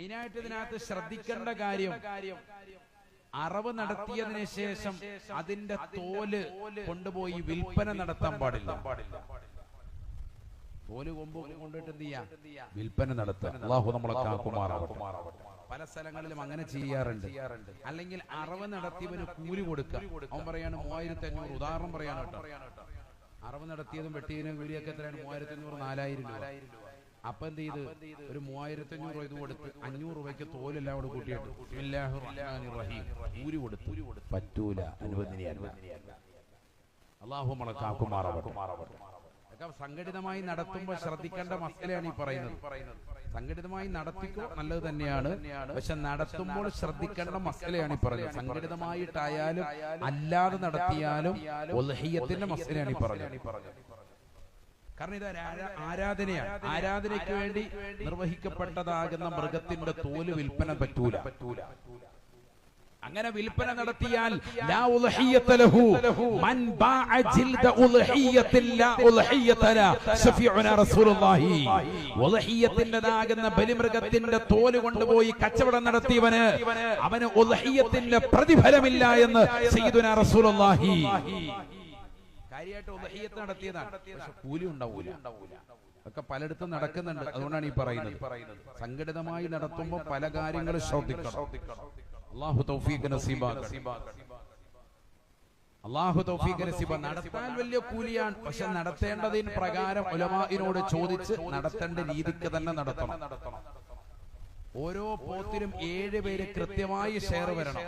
മെയിനായിട്ട് ഇതിനകത്ത് ശ്രദ്ധിക്കേണ്ട കാര്യം, അറവ് നടത്തിയതിനു ശേഷം അതിന്റെ തോല് കൊണ്ടുപോയി വിൽപ്പന നടത്താൻ പാടില്ല. തോല് കൊമ്പ് കൊണ്ടിട്ട് എന്ത് ചെയ്യാ? വിൽപ്പന നടത്തുക. അല്ലാഹു നമ്മളെ കാക്കുമാറാവട്ടെ. പല സ്ഥലങ്ങളിലും അങ്ങനെ ചെയ്യാറുണ്ട്. അല്ലെങ്കിൽ അറവ് നടത്തിയവന് കൂലി കൊടുക്കുക. അവൻ പറയാണ് 3500, ഉദാഹരണം പറയാണ് കേട്ടോ. അറവ് നടത്തിയതും വെട്ടിയതിനും കൂലിയൊക്കെ എത്രയാണ്? 3500, 4000 രൂപ. അപ്പൊ എന്ത് ചെയ്ത് ഒരു 3500 ഇത് കൊടുത്ത് 500 രൂപയ്ക്ക് തോലെല്ലാം കൂടെ കൂട്ടിയിട്ട് ബിസ്മില്ലാഹിർ റഹ്മാനിർ റഹീം കൂലി കൊടുത്തു. പറ്റൂല, അനുവദനീയമല്ല. അല്ലാഹു നമ്മളെ കാക്കുമാറാവട്ടെ. സംഘടിതമായി നടത്തുമ്പോൾ ശ്രദ്ധിക്കേണ്ട മസലയാണ് ഈ പറയുന്നത്. സംഘടിതമായി നടത്തിക്കോ, നല്ലത് തന്നെയാണ്. പക്ഷെ നടത്തുമ്പോൾ ശ്രദ്ധിക്കേണ്ട മസലയാണ് ഈ പറയുന്നത്. സംഘടിതമായിട്ടായാലും അല്ലാതെ നടത്തിയാലും ഉൽഹിയ്യത്തിന്റെ മസലയാണ് ഈ പറഞ്ഞത്. കാരണം ഇത് ആരാധനയാണ്. ആരാധനയ്ക്ക് വേണ്ടി നിർവഹിക്കപ്പെട്ടതാകുന്ന മൃഗത്തിന്റെ തോല് വിൽപ്പന പറ്റൂല. അങ്ങനെ വിൽപ്പന നടത്തിയാൽ ലാ ഉൽഹിയ്യത ലഹു മൻ ബാഅ ജിൽദ ഉൽഹിയ്യത്തിൻ ലാ ഉൽഹിയ്യത ല ശഫീഉനാ റസൂലുള്ളാഹി. ഉൽഹിയ്യത്തിന്റേതാകുന്ന ബലിമൃഗത്തിന്റെ തോല് കൊണ്ടുപോയി കച്ചവടം നടത്തിയവന് അവന് ഉൽഹിയ്യത്തിന്റെ പ്രതിഫലമില്ല എന്ന് സയ്യിദുനാ റസൂലുള്ളാഹി. കാര്യമായിട്ട് ഉൽഹിയ്യത്ത് നടത്തിയതാണ്, പക്ഷെ കൂലി ഉണ്ടാവൂല. ഒക്കെ പലയിടത്തും നടക്കുന്നുണ്ട്. അതുകൊണ്ടാണ് ഈ പറയുന്നത്. സംഘടിതമായി നടത്തുമ്പോൾ പല കാര്യങ്ങളും ശ്രദ്ധിക്കണം. അല്ലാഹു തൗഫീഖ് നസീബാക്കട്ടെ. അല്ലാഹു തൗഫീഖ് നസീബ. നടത്താൻ വലിയ കൂലിയാണ്, പക്ഷെ നടത്തേണ്ടതിന് പ്രകാരം ഉലമാഇനോട് ചോദിച്ച് നടത്തേണ്ട രീതിക്ക് തന്നെ നടത്തണം. ഓരോ പോത്തിനും 7 പേര് കൃത്യമായി ഷെയർ വരണം.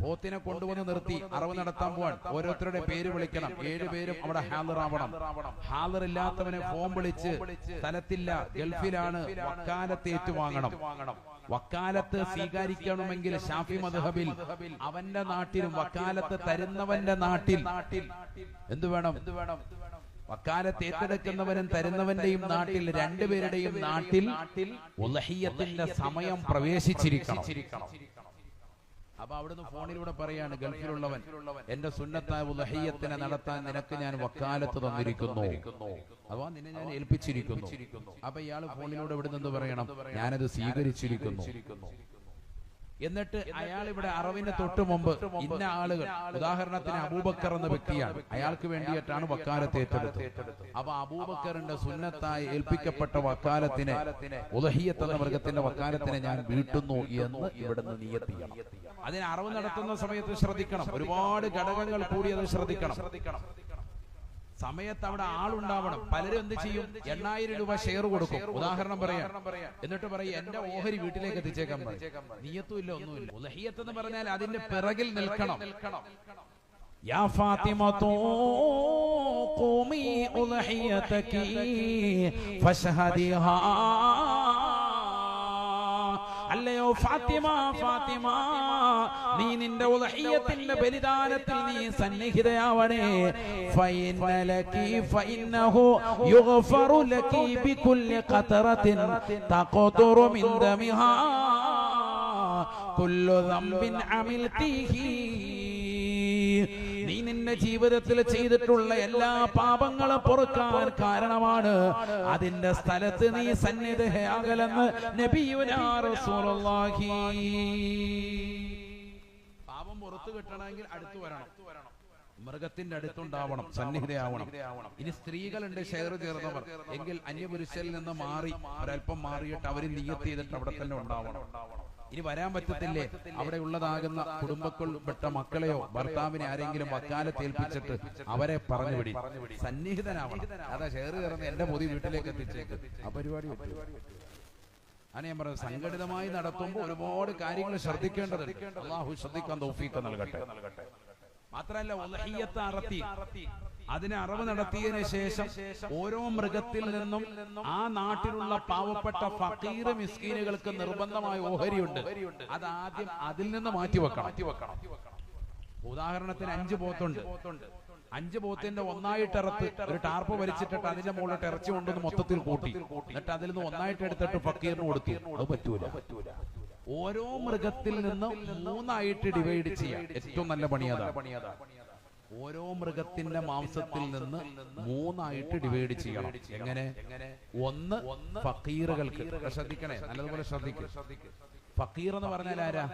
പോത്തിനെ കൊണ്ടുവന്ന് നിർത്തി അറവ് നടത്താൻ പോവാൻ ഓരോരുത്തരുടെ പേര് വിളിക്കണം. 7 പേരും അവിടെ ഹാജറാവണം. ഹാജറില്ലാത്തവനെ ഫോം വിളിച്ച് സ്ഥലത്തില്ല, ഗൾഫിലാണ്, വക്കാലത്ത് ഏറ്റുവാങ്ങണം. വക്കാലത്ത് സ്വീകരിക്കണമെങ്കിൽ ഷാഫി മദ്ഹബിൽ അവന്റെ നാട്ടിലും വക്കാലത്ത് തരുന്നവന്റെ നാട്ടിൽ എന്ത് വേണം? വക്കാലത്ത് ഏറ്റെടുക്കുന്നവനും തരുന്നവന്റെയും നാട്ടിൽ, രണ്ടുപേരുടെയും നാട്ടിൽ ഉൽഹിയ്യത്തിന്റെ സമയം പ്രവേശിച്ചിരിക്കണം. അപ്പൊ അവിടുന്ന് ഫോണിലൂടെ പറയാണ്, ഗൾഫിലുള്ളവൻ എന്റെ സുന്നത്തായ ഉൽഹിയ്യത്തിനെ നടത്താൻ നിനക്ക് ഞാൻ വക്കാലത്ത് തന്നിരിക്കുന്നു, അഥവാ നിന്നെ ഞാൻ ഏൽപ്പിച്ചിരിക്കുന്നു. അപ്പൊ ഇയാള് ഫോണിലൂടെ ഇവിടെ നിന്ന് പറയണം, ഞാനത് സ്വീകരിച്ചിരിക്കുന്നു. എന്നിട്ട് അയാൾ ഇവിടെ അറവിന് തൊട്ട് മുമ്പ് ഇന്ന ആളുകൾ, ഉദാഹരണത്തിന് അബൂബക്കർ എന്ന വ്യക്തിയാണ്, അയാൾക്ക് വേണ്ടിയിട്ടാണ് വക്കാലത്ത് ഏറ്റെടുത്തത്. അപ്പൊ അബൂബക്കറിന്റെ സുന്നത്തായി ഏൽപ്പിക്കപ്പെട്ട വക്കാലത്തിനെ, ഉൽഹിയ്യത്ത് എന്ന മൃഗത്തിന്റെ വക്കാലത്തിനെ ഞാൻ വീട്ടുന്നു എന്ന് ഇവിടുന്ന് നിയത്ത് ചെയ്യണം. അതിന് അറവ് നടത്തുന്ന സമയത്ത് ശ്രദ്ധിക്കണം. ഒരുപാട് ഘടകങ്ങൾ കൂടി അത് ശ്രദ്ധിക്കണം. സമയത്ത് അവിടെ ആളുണ്ടാവണം. പലരും എന്ത് ചെയ്യും? 8000 രൂപ ഷെയർ കൊടുക്കും, ഉദാഹരണം പറയാം. എന്നിട്ട് പറയും എന്റെ ഓഹരി വീട്ടിലേക്ക് എത്തിച്ചേക്കാൻ പറയും. നിയത്തും ഇല്ല, ഒന്നുമില്ല. ഉൽഹിയ്യത്ത് എന്ന് പറഞ്ഞാൽ അതിന്റെ പിറകിൽ നിൽക്കണം. യാ ഫാത്തിമതു ഖൂമി ഉൽഹിയ്യതകി ഫശ്ഹദിഹാ. അല്ലയോ ഫാത്തിമ, ഫാത്തിമ, നീ നിന്റെ ഉൽഹിയ്യത്തിന്റെ ബലിദാനത്തിൽ നീ സന്നിഹിതയാവണേ. ഫഇന്നലകി ഫഇന്നഹു യുഗ്ഫറു ലകി ബികുല്ലി ഖതറത്തിൻ തഖതുറു മിൻ ദമിഹാ കുല്ലു ദംബിൻ അമിൽതിഹി. നീ നിന്റെ ജീവിതത്തിൽ ചെയ്തിട്ടുള്ള എല്ലാ പാപങ്ങളും പൊറുക്കാൻ കാരണമാണ് അതിന്റെ സ്ഥലത്ത് നീ സന്നിധയാകലെന്ന് നബിയുനാ റസൂലുള്ളാഹി. പാപം പുറത്തു കിട്ടണമെങ്കിൽ അടുത്തു വരണം, മൃഗത്തിന്റെ അടുത്തുണ്ടാവണം, സന്നിഹിതയാവണം. ഇനി സ്ത്രീകളുണ്ട് ഷെയർ ചേർന്നവർ, എങ്കിൽ അന്യപുരുഷനിൽ നിന്ന് മാറി ഒരല്പം മാറിയിട്ട് അവര് നിയത്ത് ചെയ്തിട്ട് അവിടെ തന്നെ ഉണ്ടാവണം. ഇനി വരാൻ പറ്റത്തില്ലേ, അവിടെ ഉള്ളതാകുന്ന കുടുംബത്തിൽപ്പെട്ട മക്കളെയോ ഭർത്താവിനെ ആരെങ്കിലും വക്കാലത്ത് ഏൽപ്പിച്ചിട്ട് അവരെ പറഞ്ഞു വിടി, സന്നിഹിതനാവണം. അതാ ഷെയർ ചേർന്ന് എന്റെ പൊതി വീട്ടിലേക്ക് എത്തിച്ചേക്ക്, ആ പരിപാടി ആണ് ഞാൻ പറഞ്ഞത്. സംഘടിതമായി നടത്തുമ്പോൾ ഒരുപാട് കാര്യങ്ങൾ ശ്രദ്ധിക്കേണ്ടതുണ്ട്. അല്ലാഹു ശ്രദ്ധിക്കാൻ തൗഫീഖ് നൽകട്ടെ. മാത്രമല്ല ഉൽഹിയ്യത്ത് അറത്തി, അതിനെ അറവ് നടത്തിയതിനു ശേഷം ഓരോ മൃഗത്തിൽ നിന്നും ആ നാട്ടിലുള്ള പാവപ്പെട്ട ഫഖീർ മിസ്കീനുകൾക്ക് നിർബന്ധമായ ഓഹരിയുണ്ട്. അത് ആദ്യം അതിൽ നിന്ന് മാറ്റിവെക്കണം. ഉദാഹരണത്തിന് 5 പോത്തുണ്ട്. 5 പോത്തിന്റെ ഒന്നായിട്ട് ഇറത്ത് ഒരു ടാർപ്പ് വലിച്ചിട്ടിട്ട് അതിന്റെ മുകളിലോട്ട് ഇറച്ചി കൊണ്ടുവന്ന് മൊത്തത്തിൽ കൂട്ടി, എന്നിട്ട് അതിൽ നിന്ന് ഒന്നായിട്ട് എടുത്തിട്ട് ഫക്കീറിന് കൊടുത്തു. അത് പറ്റൂല. ഓരോ മൃഗത്തിൽ നിന്നും 3 ആയിട്ട് ഡിവൈഡ് ചെയ്യാം. ഏറ്റവും നല്ല പണി അതാണ്. ഓരോ മൃഗത്തിന്റെ മാംസത്തിൽ നിന്ന് 3 ആയിട്ട് ഡിവൈഡ് ചെയ്യണം. എങ്ങനെ? ഒന്ന് ഫക്കീറുകൾക്ക്. ശ്രദ്ധിക്കണേ, നല്ലതുപോലെ ശ്രദ്ധിക്കുക. ഫക്കീർ എന്ന് പറഞ്ഞാൽ ആരാ?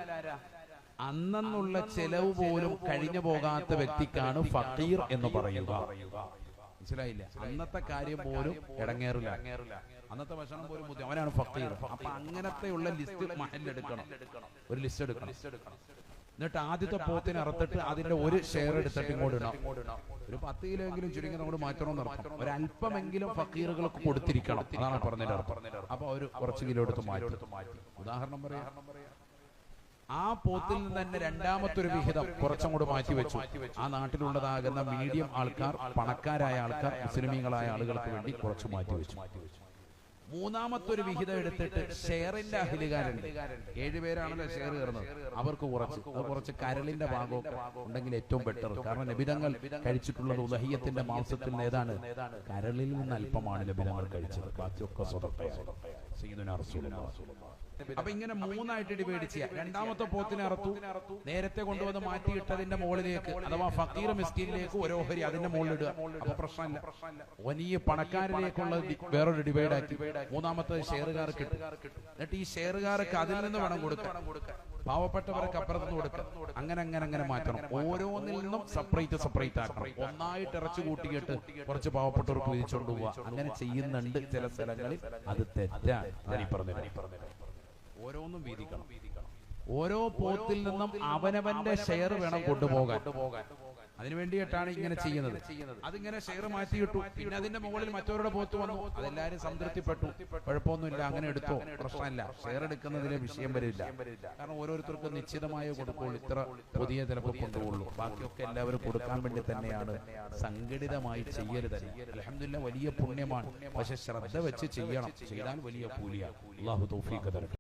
അന്നുള്ള ചെലവ് പോലും കഴിഞ്ഞു പോകാത്ത വ്യക്തിക്കാണ് ഫക്കീർ എന്ന് പറയുക. മനസ്സിലായില്ല? അന്നത്തെ കാര്യം പോലും ഇടങ്ങേറില്ല, അന്നത്തെ ഭക്ഷണം പോലും ബുദ്ധി, അവനാണ് ഫക്കീർ. അപ്പൊ അങ്ങനത്തെയുള്ള ലിസ്റ്റ് മഹലിലെടുക്കണം, ഒരു ലിസ്റ്റ് എടുക്കണം. എന്നിട്ട് ആദ്യത്തെ പോത്തിനെ അറുത്തിട്ട് അതിന്റെ ഒരു ഷെയർ എടുത്തിട്ട് ഇങ്ങോട്ട് ഇടാം. ഒരു 10 കിലോ എങ്കിലും ചുരുങ്ങി നമ്മൾ മാറ്റണമെന്ന് അർത്ഥം. ഒരല്പമെങ്കിലും ഫക്കീറുകൾക്ക് കൊടുത്തിരിക്കണം, അതാണ് പറഞ്ഞതിന്റെ അർത്ഥം. അപ്പൊ ഒരു കുറച്ച് കിലോ എടുത്ത് മാറ്റും. ഉദാഹരണം പറയാം, ആ പോത്തിൽ നിന്ന് തന്നെ രണ്ടാമത്തെ ഒരു വിഹിതം കുറച്ചങ്ങോട്ട് മാറ്റി വെച്ചു. ആ നാട്ടിലുള്ളതാകുന്ന മീഡിയം ആൾക്കാർ, പണക്കാരായ ആൾക്കാർ, മുസ്ലിമീങ്ങളായ ആളുകൾക്ക് വേണ്ടി കുറച്ച് മാറ്റി വെച്ചു. മൂന്നാമത്തെ ഒരു വിഹിതം എടുത്തിട്ട് ഷെയറിന്റെ അഹിലുകാരുണ്ട്, 7 പേരാണല്ലോ ഷെയർ കയറുന്നത്, അവർക്ക് കുറച്ച് കരളിന്റെ ഭാഗം ഉണ്ടെങ്കിൽ ഏറ്റവും ബെറ്റർ. കാരണം നബിതങ്ങൾ കഴിച്ചിട്ടുള്ളത് ഉദഹിയത്തിന്റെ മാംസത്തിൽ നിന്ന് ഏതാണ്? കരളിൽ നിന്ന് അല്പമാണ് നബിതങ്ങൾ കഴിച്ചത്, ബാക്കിയൊക്കെ സ്വതക്കയാണ്. അപ്പൊ ഇങ്ങനെ 3 ആയിട്ട് ഡിവൈഡ് ചെയ്യാം. രണ്ടാമത്തെ പോത്തിനെ അറുത്തു, നേരത്തെ കൊണ്ടുവന്ന് മാറ്റിയിട്ടതിന്റെ മുകളിലേക്ക് അഥവാ ഫക്കീർ മിസ്കീനിലേക്ക് ഒരു ഓഹരി അതിന്റെ മുകളിൽ ഇടുക. അപ്പൊ പ്രശ്നമില്ല. വലിയ പണക്കാരിലേക്കുള്ള വേറൊരു ഡിവൈഡ് ആക്കി മൂന്നാമത്തെ ഷെയറുകാർക്ക് ഇട്ടു. എന്നിട്ട് ഈ ഷെയറുകാർക്ക് അതിൽ നിന്ന് വേണം കൊടുക്കാൻ, പാവപ്പെട്ടവർക്ക് അപ്പുറത്തുനിന്ന് കൊടുക്കാം. അങ്ങനെ മാറ്റണം. ഓരോന്നിൽ നിന്നും സെപ്പറേറ്റ് ആക്കണം. ഒന്നായിട്ട് ഇറച്ചു കൂട്ടിയിട്ട് കുറച്ച് പാവപ്പെട്ടവർക്ക് വിധിച്ചുകൊണ്ട് പോവുക, അങ്ങനെ ചെയ്യുന്നുണ്ട് ചില സ്ഥലങ്ങളിൽ. അത് തെറ്റാണ്. ഓരോന്നും വീതിക്കണം. ഓരോ പോത്തിൽ നിന്നും അവനവന്റെ ഷെയർ വേണം കൊണ്ടുപോകാൻ. അതിനു വേണ്ടിയിട്ടാണ് ഇങ്ങനെ ചെയ്യുന്നത്. അതിങ്ങനെ ഷെയർ മാറ്റിയിട്ടു, പിന്നെ അതിന്റെ മുകളിൽ മറ്റവരുടെ പോത്ത് വന്നു, അതെല്ലാരും സംതൃപ്തിപ്പെട്ടു, കുഴപ്പമൊന്നുമില്ല, അങ്ങനെ എടുത്തോ, പ്രശ്നമില്ല. ഷെയർ എടുക്കുന്നതിലെ വിഷയം വരില്ല. കാരണം ഓരോരുത്തർക്കും നിശ്ചിതമായ കൊടുക്കുള്ളൂ, ഇത്ര പുതിയ ചിലപ്പോൾ കൊണ്ടുപോകുള്ളൂ, ബാക്കിയൊക്കെ എല്ലാവരും കൊടുക്കാൻ വേണ്ടി തന്നെയാണ്. സംഘടിതമായി ചെയ്യരുത്. അൽഹംദുലില്ലാഹ് വലിയ പുണ്യമാണ്, പക്ഷെ ശ്രദ്ധ വെച്ച് ചെയ്യണം. ചെയ്താൽ വലിയ കൂലിയാണ്. അല്ലാഹു തൗഫീഖ് തരട്ടെ.